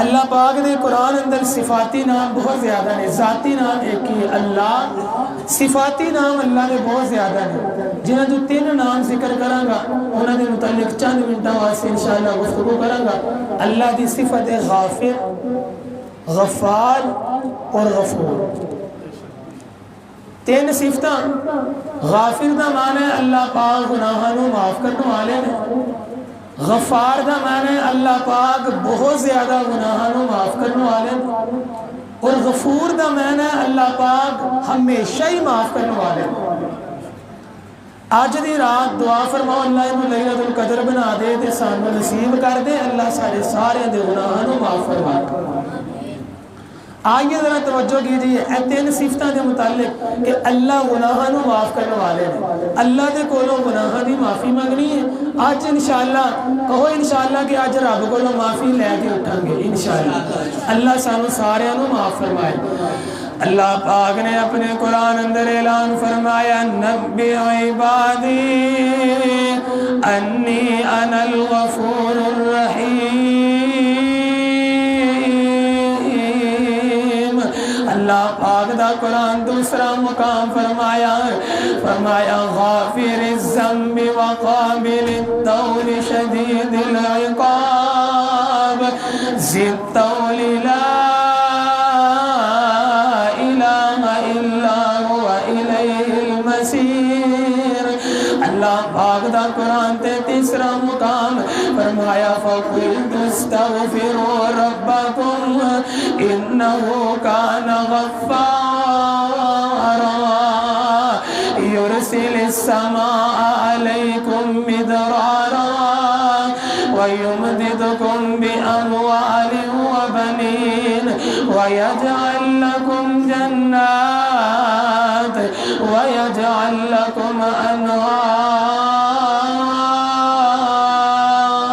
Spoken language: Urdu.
اللہ پاک نے قرآن اندر صفاتی نام بہت زیادہ نے، ذاتی نام ایک ہی اللہ، صفاتی نام اللہ نے بہت زیادہ نے، جنہاں جو 3 نام ذکر کراں گا انہاں دے متعلق چند منٹاں واسطے انشاءاللہ گفتگو کراں گا۔ اللہ دی صفت غافر، غفار اور غفور، 3 صفتاں۔ غافر دا معنی ہے اللہ پاک گناہاں نوں معاف کرنے والے نے، غفار دا معنی ہے اللہ پاک بہت زیادہ گناہاں نوں معاف کرنے والے نے، اور غفور دا معنی ہے اللہ پاک ہمیشہ ہی معاف کرنے والے نے۔ آج دی رات دعا فرماؤ اللہ انہوں لیلۃ القدر بنا دے تے سانوں نصیب کر دے، اللہ سارے دے گناہاں نوں معاف فرما دے۔ آئیے ذرا توجہ کیجئے اے 3 صفتاں دے متعلق کہ اللہ گناہاں نوں معاف کرنے والے ہیں، اللہ دے کولوں گناہاں دی معافی مانگنی ہے۔ آج انشاءاللہ کہو انشاءاللہ کہ آج رب کولوں معافی لے کے اٹھاں گے انشاءاللہ، اللہ سانوں سارے نوں معاف فرمائے۔ اللہ پاک نے اپنے قرآن اندر اعلان فرمایا نبی عبادی انی انا الغفور الرحیم۔ اللہ پاک دا قرآن دوسرا مقام فرمایا غافر الذنب وقابل التوب شدید العقاب ذی الطول لا اللہ پاک دا قرآن تے تیسرا مقام فرمایا فَقُلْتُ اسْتَغْفِرُوا رَبَّكُمْ إِنَّهُ كَانَ غَفَّارًا يُرْسِلِ السَّمَاءَ عَلَيْكُمْ مِدْرَارًا وَيُمْدِدْكُمْ بِأَمْوَالٍ وَبَنِينَ وَيَجْعَلْ لَكُمْ جَنَّاتٍ وَيَجْعَلْ لَكُمْ أَنْهَارًا